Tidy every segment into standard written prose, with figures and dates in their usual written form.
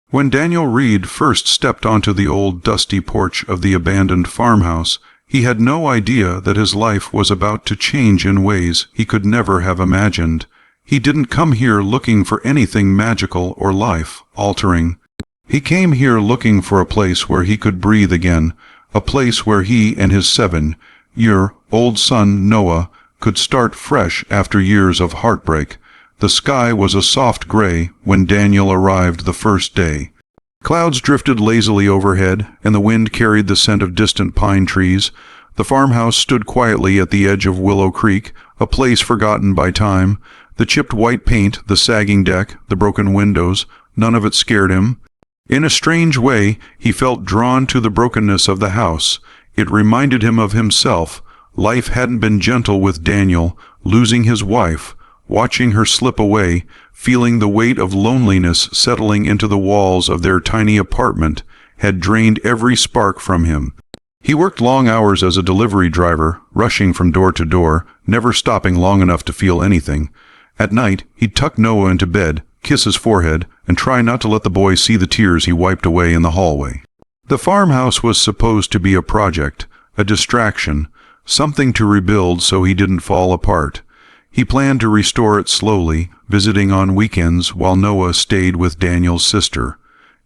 When Daniel Reed first stepped onto the old dusty porch of the abandoned farmhouse, he had no idea that his life was about to change in ways he could never have imagined. He didn't come here looking for anything magical or life-altering. He came here looking for a place where he could breathe again, a place where he and his 7-year-old son Noah could start fresh after years of heartbreak. The sky was a soft gray when Daniel arrived the first day. Clouds drifted lazily overhead, and the wind carried the scent of distant pine trees. The farmhouse stood quietly at the edge of Willow Creek, a place forgotten by time. The chipped white paint, the sagging deck, the broken windows, none of it scared him. In a strange way, he felt drawn to the brokenness of the house. It reminded him of himself. Life hadn't been gentle with Daniel, losing his wife, watching her slip away, feeling the weight of loneliness settling into the walls of their tiny apartment, had drained every spark from him. He worked long hours as a delivery driver, rushing from door to door, never stopping long enough to feel anything. At night, he'd tuck Noah into bed, kiss his forehead, and try not to let the boy see the tears he wiped away in the hallway. The farmhouse was supposed to be a project, a distraction, something to rebuild so he didn't fall apart. He planned to restore it slowly, visiting on weekends while Noah stayed with Daniel's sister.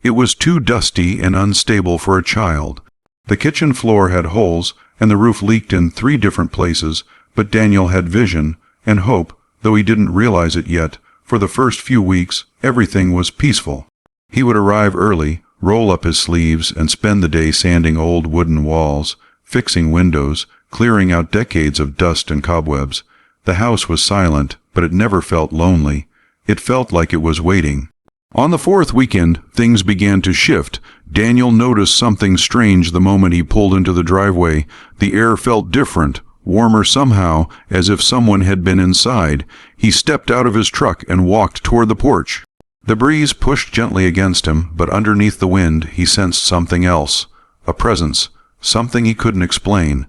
It was too dusty and unstable for a child. The kitchen floor had holes, and the roof leaked in 3 different places, but Daniel had vision and hope, though he didn't realize it yet. For the first few weeks, everything was peaceful. He would arrive early, roll up his sleeves, and spend the day sanding old wooden walls, fixing windows, clearing out decades of dust and cobwebs. The house was silent, but it never felt lonely. It felt like it was waiting. On the 4th weekend, things began to shift. Daniel noticed something strange the moment he pulled into the driveway. The air felt different, warmer somehow, as if someone had been inside. He stepped out of his truck and walked toward the porch. The breeze pushed gently against him, but underneath the wind he sensed something else. A presence, something he couldn't explain.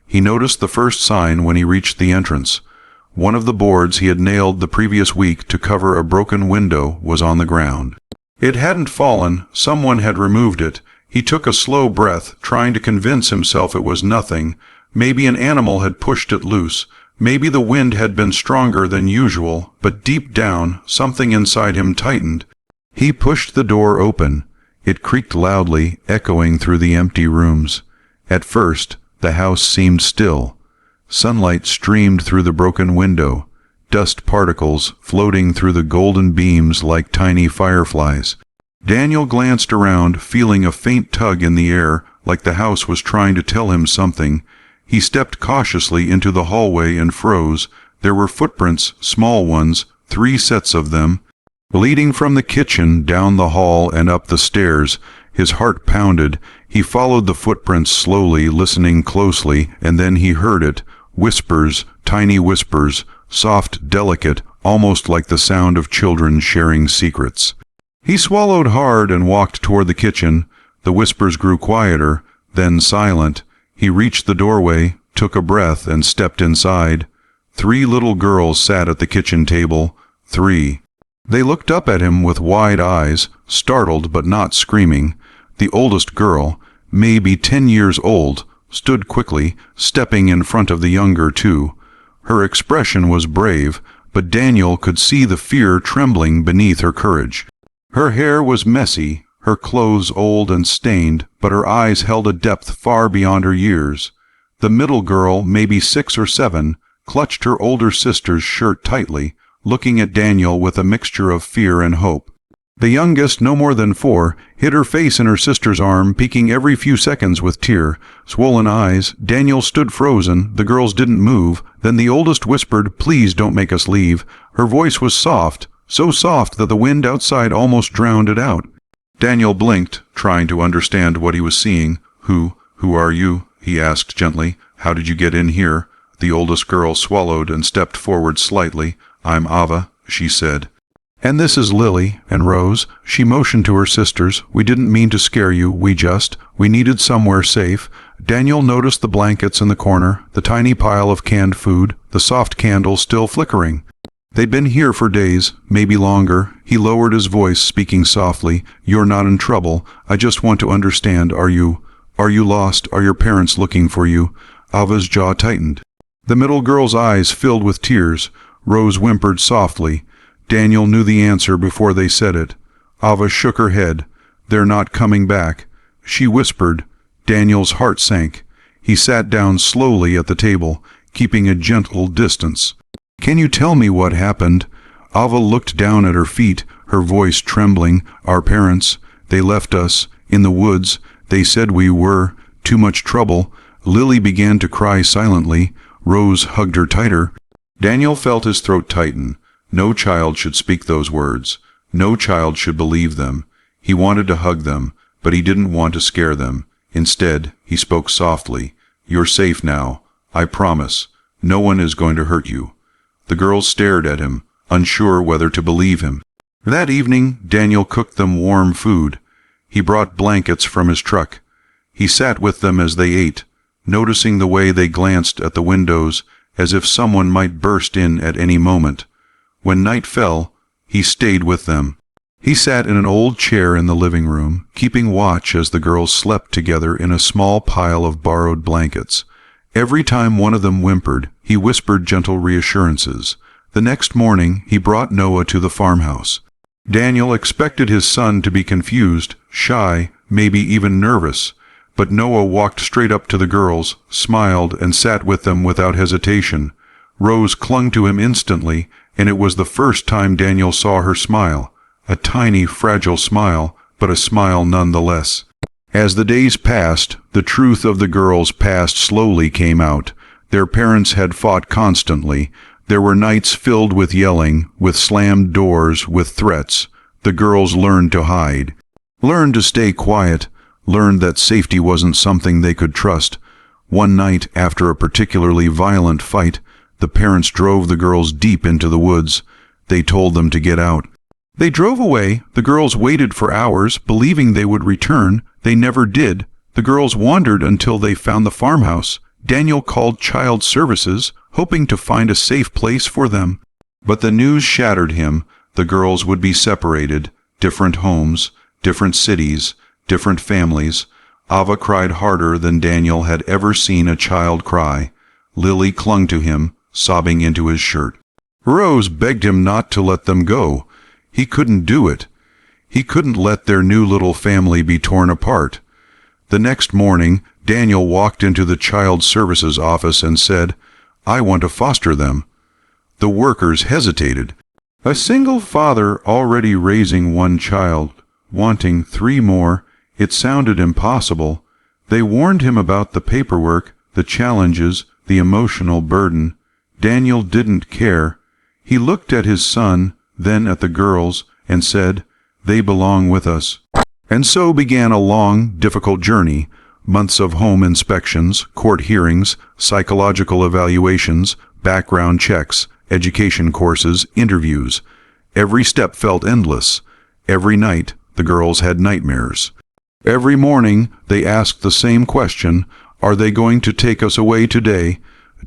He noticed the first sign when he reached the entrance. One of the boards he had nailed the previous week to cover a broken window was on the ground. It hadn't fallen, someone had removed it. He took a slow breath, trying to convince himself it was nothing. Maybe an animal had pushed it loose. Maybe the wind had been stronger than usual, but deep down, something inside him tightened. He pushed the door open. It creaked loudly, echoing through the empty rooms. At first, the house seemed still. Sunlight streamed through the broken window, dust particles floating through the golden beams like tiny fireflies. Daniel glanced around, feeling a faint tug in the air, like the house was trying to tell him something. He stepped cautiously into the hallway and froze. There were footprints, small ones, 3 sets of them, leading from the kitchen down the hall and up the stairs. His heart pounded. He followed the footprints slowly, listening closely, and then he heard it. Whispers, tiny whispers, soft, delicate, almost like the sound of children sharing secrets. He swallowed hard and walked toward the kitchen. The whispers grew quieter, then silent. He reached the doorway, took a breath, and stepped inside. 3 little girls sat at the kitchen table. 3. They looked up at him with wide eyes, startled but not screaming. The oldest girl, maybe 10 years old, stood quickly, stepping in front of the younger 2. Her expression was brave, but Daniel could see the fear trembling beneath her courage. Her hair was messy, her clothes old and stained, but her eyes held a depth far beyond her years. The middle girl, maybe 6 or 7, clutched her older sister's shirt tightly, looking at Daniel with a mixture of fear and hope. The youngest, no more than 4, hid her face in her sister's arm, peeking every few seconds with tear. Swollen eyes, Daniel stood frozen. The girls didn't move. Then the oldest whispered, "Please don't make us leave." Her voice was soft, so soft that the wind outside almost drowned it out. Daniel blinked, trying to understand what he was seeing. Who are you?" he asked gently. "How did you get in here?" The oldest girl swallowed and stepped forward slightly. "I'm Ava," she said. "And this is Lily and Rose." She motioned to her sisters. "We didn't mean to scare you, we needed somewhere safe." Daniel noticed the blankets in the corner, the tiny pile of canned food, the soft candle still flickering. They'd been here for days, maybe longer. He lowered his voice, speaking softly. "You're not in trouble. I just want to understand. Are you lost? Are your parents looking for you?" Ava's jaw tightened. The middle girl's eyes filled with tears. Rose whimpered softly. Daniel knew the answer before they said it. Ava shook her head. "They're not coming back," she whispered. Daniel's heart sank. He sat down slowly at the table, keeping a gentle distance. "Can you tell me what happened?" Ava looked down at her feet, her voice trembling. "Our parents, they left us, in the woods. They said we were too much trouble." Lily began to cry silently. Rose hugged her tighter. Daniel felt his throat tighten. No child should speak those words. No child should believe them. He wanted to hug them, but he didn't want to scare them. Instead, he spoke softly. "You're safe now. I promise. No one is going to hurt you." The girls stared at him, unsure whether to believe him. That evening, Daniel cooked them warm food. He brought blankets from his truck. He sat with them as they ate, noticing the way they glanced at the windows as if someone might burst in at any moment. When night fell, he stayed with them. He sat in an old chair in the living room, keeping watch as the girls slept together in a small pile of borrowed blankets. Every time one of them whimpered, he whispered gentle reassurances. The next morning, he brought Noah to the farmhouse. Daniel expected his son to be confused, shy, maybe even nervous. But Noah walked straight up to the girls, smiled, and sat with them without hesitation. Rose clung to him instantly, and it was the first time Daniel saw her smile. A tiny, fragile smile, but a smile nonetheless. As the days passed, the truth of the girls' past slowly came out. Their parents had fought constantly. There were nights filled with yelling, with slammed doors, with threats. The girls learned to hide, learned to stay quiet, learned that safety wasn't something they could trust. One night, after a particularly violent fight, the parents drove the girls deep into the woods. They told them to get out. They drove away. The girls waited for hours, believing they would return. They never did. The girls wandered until they found the farmhouse. Daniel called child services, hoping to find a safe place for them. But the news shattered him. The girls would be separated. Different homes, different cities, different families. Ava cried harder than Daniel had ever seen a child cry. Lily clung to him, sobbing into his shirt. Rose begged him not to let them go. He couldn't do it. He couldn't let their new little family be torn apart. The next morning, Daniel walked into the child services office and said, "I want to foster them." The workers hesitated. A single father already raising one child, wanting 3 more, it sounded impossible. They warned him about the paperwork, the challenges, the emotional burden. Daniel didn't care. He looked at his son, then at the girls, and said, "They belong with us." And so began a long, difficult journey. Months of home inspections, court hearings, psychological evaluations, background checks, education courses, interviews. Every step felt endless. Every night, the girls had nightmares. Every morning, they asked the same question, "Are they going to take us away today?"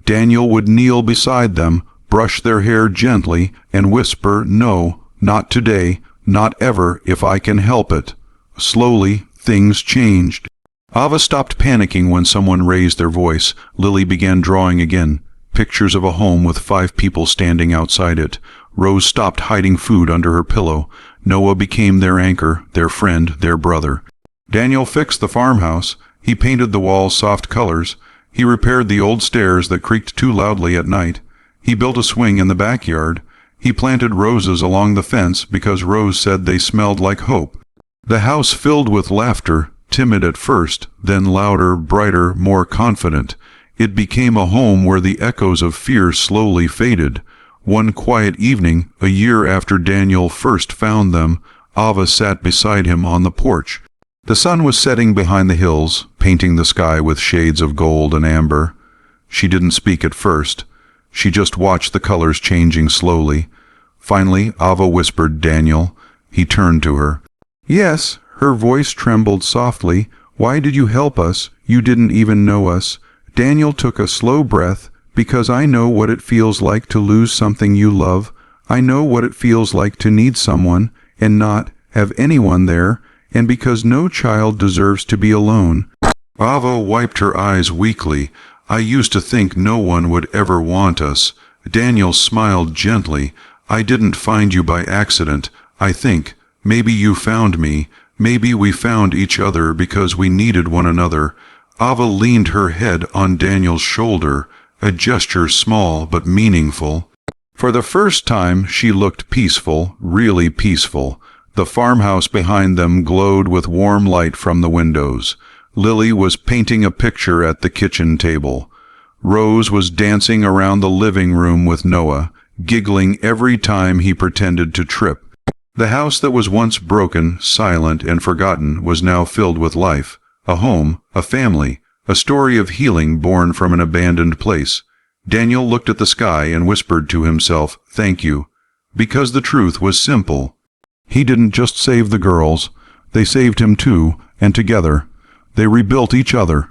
Daniel would kneel beside them, brush their hair gently, and whisper, "No, not today, not ever if I can help it." Slowly, things changed. Ava stopped panicking when someone raised their voice. Lily began drawing again, pictures of a home with 5 people standing outside it. Rose stopped hiding food under her pillow. Noah became their anchor, their friend, their brother. Daniel fixed the farmhouse. He painted the walls soft colors. He repaired the old stairs that creaked too loudly at night. He built a swing in the backyard. He planted roses along the fence because Rose said they smelled like hope. The house filled with laughter, timid at first, then louder, brighter, more confident. It became a home where the echoes of fear slowly faded. One quiet evening, a year after Daniel first found them, Ava sat beside him on the porch. The sun was setting behind the hills, painting the sky with shades of gold and amber. She didn't speak at first. She just watched the colors changing slowly. Finally, Ava whispered, "Daniel." He turned to her. "Yes." Her voice trembled softly. "Why did you help us? You didn't even know us." Daniel took a slow breath. "Because I know what it feels like to lose something you love. I know what it feels like to need someone and not have anyone there, and because no child deserves to be alone." Ava wiped her eyes weakly. "I used to think no one would ever want us." Daniel smiled gently. "I didn't find you by accident. I think maybe you found me. Maybe we found each other because we needed one another." Ava leaned her head on Daniel's shoulder, a gesture small but meaningful. For the first time she looked peaceful, really peaceful. The farmhouse behind them glowed with warm light from the windows. Lily was painting a picture at the kitchen table. Rose was dancing around the living room with Noah, giggling every time he pretended to trip. The house that was once broken, silent, and forgotten was now filled with life. A home, a family, a story of healing born from an abandoned place. Daniel looked at the sky and whispered to himself, "Thank you," because the truth was simple. He didn't just save the girls. They saved him too, and together they rebuilt each other.